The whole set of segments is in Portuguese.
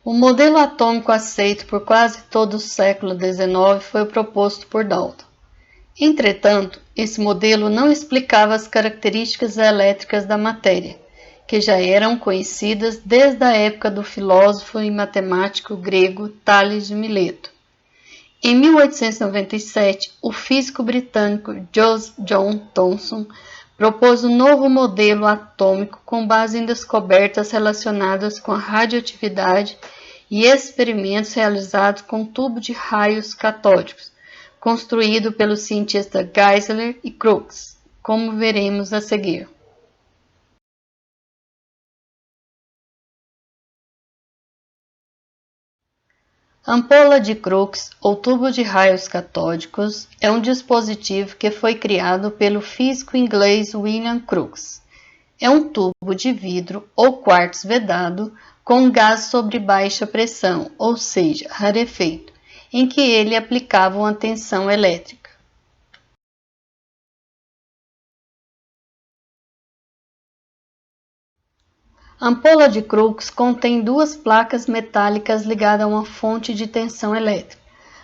O modelo atômico aceito por quase todo o século XIX foi o proposto por Dalton. Entretanto, esse modelo não explicava as características elétricas da matéria, que já eram conhecidas desde a época do filósofo e matemático grego Tales de Mileto. Em 1897, o físico britânico John Thomson propôs um novo modelo atômico com base em descobertas relacionadas com a radioatividade e experimentos realizados com tubo de raios catódicos, construído pelos cientistas Geisler e Crookes, como veremos a seguir. Ampola de Crookes, ou tubo de raios catódicos, é um dispositivo que foi criado pelo físico inglês William Crookes. É um tubo de vidro ou quartzo vedado com gás sobre baixa pressão, ou seja, rarefeito, em que ele aplicava uma tensão elétrica. A ampola de Crookes contém duas placas metálicas ligadas a uma fonte de tensão elétrica.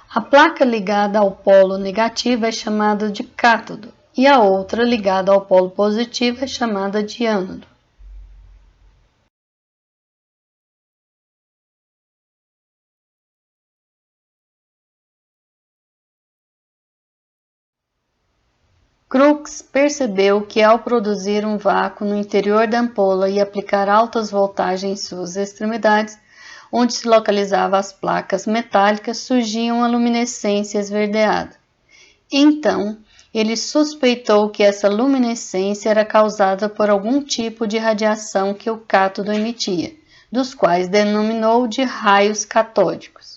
A placa ligada ao polo negativo é chamada de cátodo e a outra ligada ao polo positivo é chamada de ânodo. Crookes percebeu que ao produzir um vácuo no interior da ampola e aplicar altas voltagens em suas extremidades, onde se localizavam as placas metálicas, surgia uma luminescência esverdeada. Então, ele suspeitou que essa luminescência era causada por algum tipo de radiação que o cátodo emitia, dos quais denominou de raios catódicos.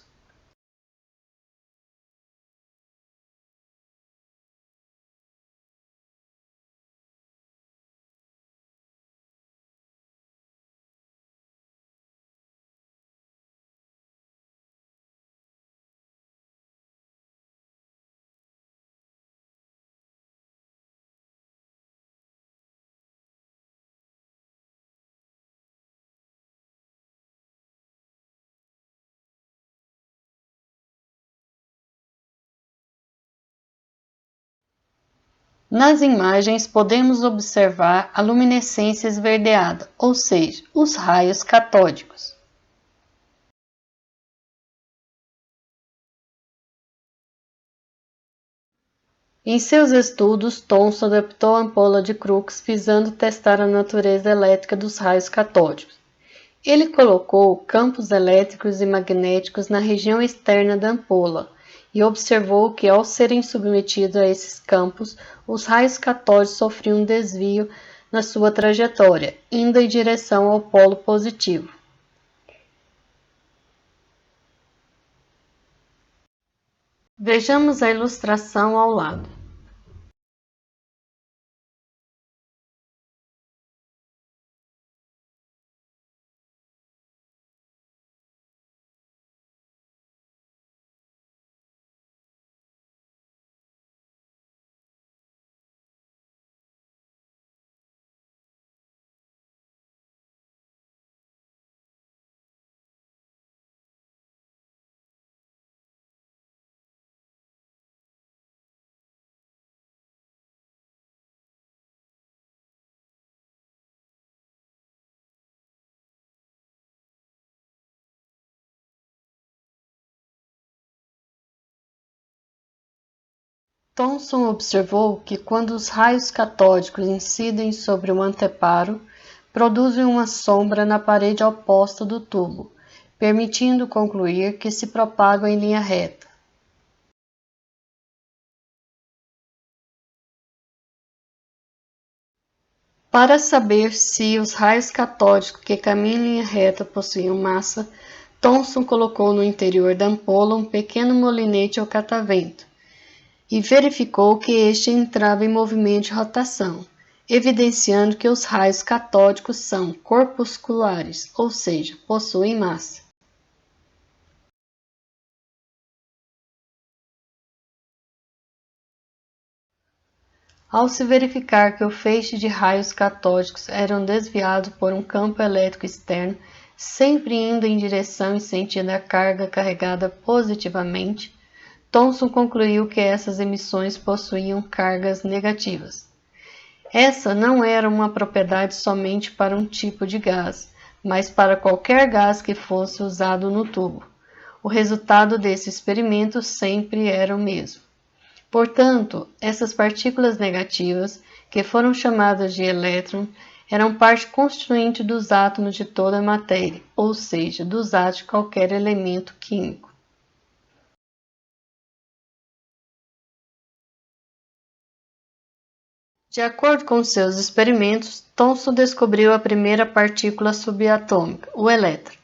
Nas imagens podemos observar a luminescência esverdeada, ou seja, os raios catódicos. Em seus estudos, Thomson adaptou a ampola de Crookes visando testar a natureza elétrica dos raios catódicos. Ele colocou campos elétricos e magnéticos na região externa da ampola e observou que, ao serem submetidos a esses campos, os raios catódicos sofriam um desvio na sua trajetória, indo em direção ao polo positivo. Vejamos a ilustração ao lado. Thomson observou que quando os raios catódicos incidem sobre o anteparo, produzem uma sombra na parede oposta do tubo, permitindo concluir que se propagam em linha reta. Para saber se os raios catódicos que caminham em linha reta possuíam massa, Thomson colocou no interior da ampola um pequeno molinete ou catavento e verificou que este entrava em movimento de rotação, evidenciando que os raios catódicos são corpusculares, ou seja, possuem massa. Ao se verificar que o feixe de raios catódicos eram desviados por um campo elétrico externo, sempre indo em direção e sentido à carga carregada positivamente, Thomson concluiu que essas emissões possuíam cargas negativas. Essa não era uma propriedade somente para um tipo de gás, mas para qualquer gás que fosse usado no tubo. O resultado desse experimento sempre era o mesmo. Portanto, essas partículas negativas, que foram chamadas de elétrons, eram parte constituinte dos átomos de toda a matéria, ou seja, dos átomos de qualquer elemento químico. De acordo com seus experimentos, Thomson descobriu a primeira partícula subatômica, o elétron,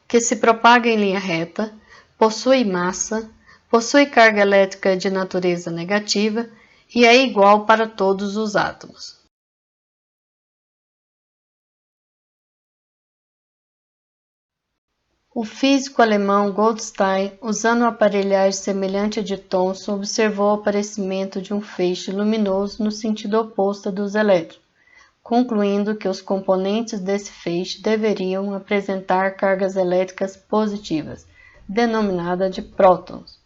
que se propaga em linha reta, possui massa, possui carga elétrica de natureza negativa e é igual para todos os átomos. O físico alemão Goldstein, usando uma aparelhagem semelhante à de Thomson, observou o aparecimento de um feixe luminoso no sentido oposto dos elétrons, concluindo que os componentes desse feixe deveriam apresentar cargas elétricas positivas, denominada de prótons.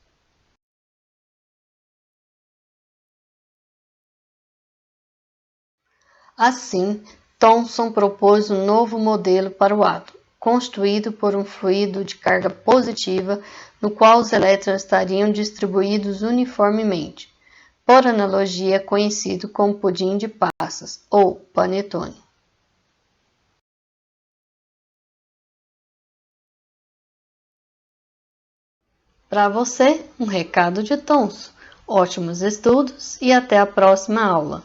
Assim, Thomson propôs um novo modelo para o átomo, constituído por um fluido de carga positiva no qual os elétrons estariam distribuídos uniformemente, por analogia conhecido como pudim de passas ou panetone. Para você, um recado de Thomson. Ótimos estudos e até a próxima aula!